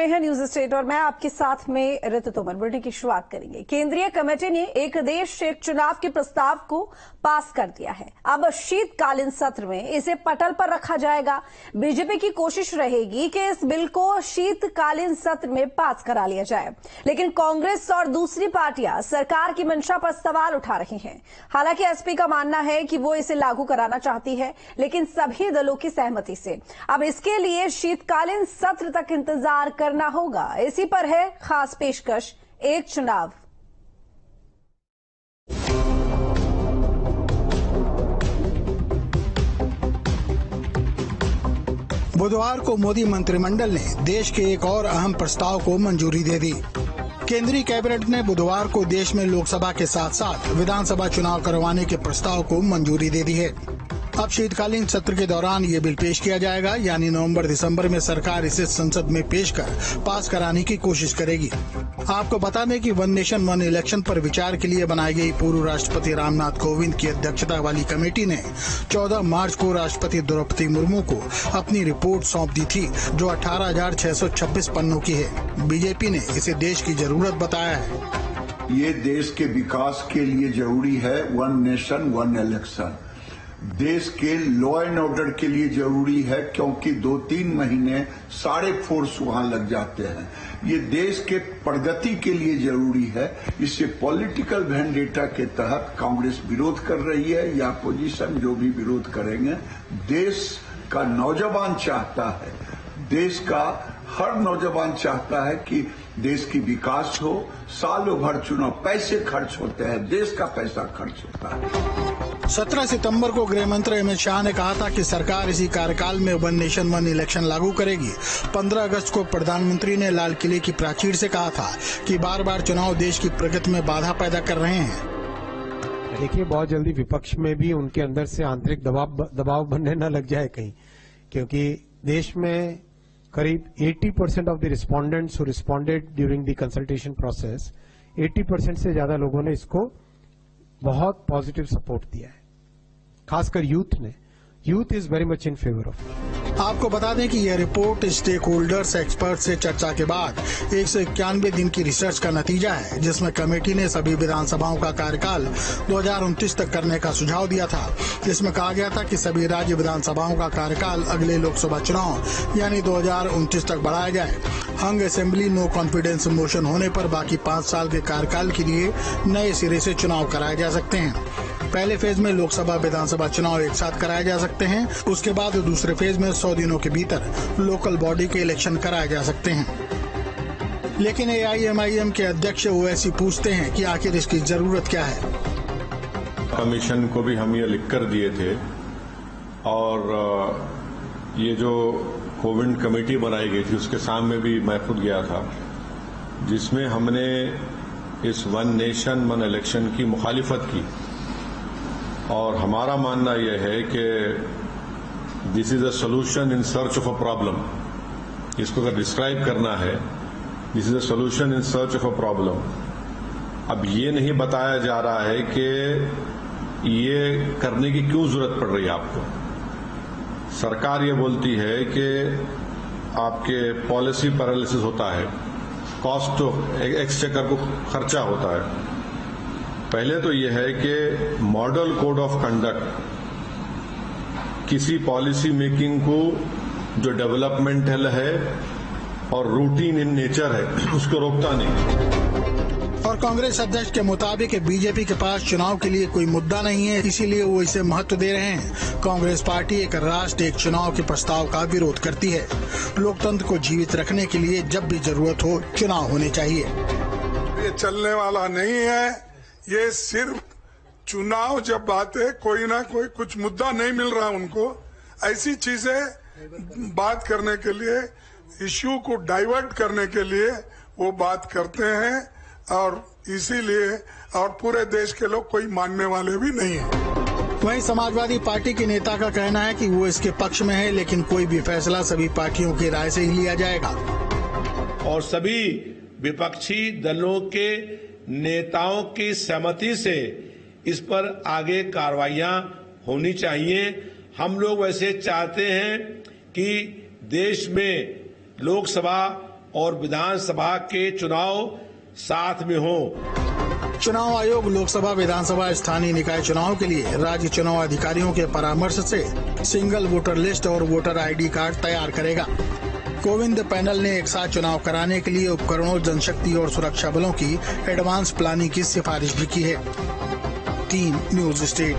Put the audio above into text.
रहे हैं news state और मैं आपके साथ में ऋतु तोमर। बुलेटिन की शुरुआत करेंगे। केंद्रीय कमेटी ने एक देश एक चुनाव के प्रस्ताव को पास कर दिया है। अब शीतकालीन सत्र में इसे पटल पर रखा जाएगा। बीजेपी की कोशिश रहेगी कि इस बिल को शीतकालीन सत्र में पास करा लिया जाए, लेकिन कांग्रेस और दूसरी पार्टियां सरकार की मंशा पर सवाल उठा रही हैं। हालांकि एसपी का मानना है कि वो इसे लागू कराना चाहती है, लेकिन सभी दलों की सहमति से। अब इसके लिए शीतकालीन सत्र तक इंतजार करना होगा। इसी पर है खास पेशकश, एक चुनाव। बुधवार को मोदी मंत्रिमंडल ने देश के एक और अहम प्रस्ताव को मंजूरी दे दी। केंद्रीय कैबिनेट ने बुधवार को देश में लोकसभा के साथ साथ विधानसभा चुनाव करवाने के प्रस्ताव को मंजूरी दे दी है। अब शीतकालीन सत्र के दौरान ये बिल पेश किया जाएगा, यानी नवंबर दिसंबर में सरकार इसे संसद में पेश कर पास कराने की कोशिश करेगी। आपको बता दें कि वन नेशन वन इलेक्शन पर विचार के लिए बनाई गई पूर्व राष्ट्रपति रामनाथ कोविंद की अध्यक्षता वाली कमेटी ने 14 मार्च को राष्ट्रपति द्रौपदी मुर्मू को अपनी रिपोर्ट सौंप दी थी, जो 18,626 पन्नों की है। बीजेपी ने इसे देश की जरूरत बताया है। ये देश के विकास के लिए जरूरी है। वन नेशन वन इलेक्शन देश के लॉ एंड ऑर्डर के लिए जरूरी है, क्योंकि 2-3 महीने सारे फोर्स वहां लग जाते हैं। ये देश के प्रगति के लिए जरूरी है। इससे पॉलिटिकल वेंडेटा के तहत कांग्रेस विरोध कर रही है या अपोजिशन जो भी विरोध करेंगे। देश का नौजवान चाहता है, देश का हर नौजवान चाहता है कि देश की विकास हो। सालों भर चुनाव पैसे खर्च होते हैं, देश का पैसा खर्च होता है। 17 सितंबर को गृह मंत्री अमित शाह ने कहा था कि सरकार इसी कार्यकाल में वन नेशन वन इलेक्शन लागू करेगी। 15 अगस्त को प्रधानमंत्री ने लाल किले की प्राचीर से कहा था कि बार बार चुनाव देश की प्रगति में बाधा पैदा कर रहे हैं। देखिए, बहुत जल्दी विपक्ष में भी उनके अंदर से आंतरिक दबाव बनने न लग जाए कहीं, क्योंकि देश में करीब 80% of the respondents who responded during the consultation process, 80% से ज्यादा लोगों ने इसको बहुत पॉजिटिव सपोर्ट दिया है। खासकर यूथ ने। Youth is very much in favour of. आपको बता दें कि यह रिपोर्ट स्टेक होल्डर्स एक्सपर्ट से चर्चा के बाद 191 दिन की रिसर्च का नतीजा है, जिसमें कमेटी ने सभी विधानसभाओं का कार्यकाल 2029 तक करने का सुझाव दिया था। जिसमें कहा गया था कि सभी राज्य विधानसभाओं का कार्यकाल अगले लोकसभा चुनाव यानी 2029 तक बढ़ाया जाए। हंग असेंबली नो कॉन्फिडेंस मोशन होने पर बाकी 5 साल के कार्यकाल के लिए नए सिरे से चुनाव कराए जा सकते हैं। पहले फेज में लोकसभा विधानसभा चुनाव एक साथ कराए जा सकते हैं। उसके बाद दूसरे फेज में 100 दिनों के भीतर लोकल बॉडी के इलेक्शन कराए जा सकते हैं। लेकिन AIMIM के अध्यक्ष ओवैसी पूछते हैं कि आखिर इसकी जरूरत क्या है। कमीशन को भी हम ये लिख कर दिए थे, और ये जो कोविड कमेटी बनाई गई थी उसके सामने भी मैं खुद गया था, जिसमें हमने इस वन नेशन वन इलेक्शन की मुखालिफत की। और हमारा मानना यह है कि this is a solution in search of a problem. इसको अगर डिस्क्राइब करना है, this is a solution in search of a problem. अब ये नहीं बताया जा रहा है कि ये करने की क्यों जरूरत पड़ रही है आपको। सरकार ये बोलती है कि आपके पॉलिसी पैरालिसिस होता है, कॉस्ट ऑफ एक्सचेकर को खर्चा होता है। पहले तो यह है कि मॉडल कोड ऑफ कंडक्ट किसी पॉलिसी मेकिंग को जो डेवलपमेंटल है और रूटीन इन नेचर है, उसको रोकता नहीं। और कांग्रेस अध्यक्ष के मुताबिक बीजेपी के पास चुनाव के लिए कोई मुद्दा नहीं है, इसीलिए वो इसे महत्व दे रहे हैं। कांग्रेस पार्टी एक राष्ट्र एक चुनाव के प्रस्ताव का विरोध करती है। लोकतंत्र को जीवित रखने के लिए जब भी जरूरत हो चुनाव होने चाहिए। ये चलने वाला नहीं है। ये सिर्फ चुनाव जब बात है, कोई ना कोई कुछ मुद्दा नहीं मिल रहा उनको, ऐसी चीजें बात करने के लिए, इश्यू को डाइवर्ट करने के लिए वो बात करते हैं, और इसीलिए और पूरे देश के लोग कोई मानने वाले भी नहीं है। वहीं समाजवादी पार्टी के नेता का कहना है कि वो इसके पक्ष में है, लेकिन कोई भी फैसला सभी पार्टियों की राय से ही लिया जाएगा। और सभी विपक्षी दलों के नेताओं की सहमति से इस पर आगे कार्रवाइयां होनी चाहिए। हम लोग वैसे चाहते हैं कि देश में लोकसभा और विधानसभा के चुनाव साथ में हो। चुनाव आयोग लोकसभा, विधानसभा, स्थानीय निकाय चुनाव के लिए राज्य चुनाव अधिकारियों के परामर्श से सिंगल वोटर लिस्ट और वोटर आईडी कार्ड तैयार करेगा। कोविंद पैनल ने एक साथ चुनाव कराने के लिए उपकरणों, जनशक्ति और सुरक्षा बलों की एडवांस प्लानिंग की सिफारिश भी की है। Team news state.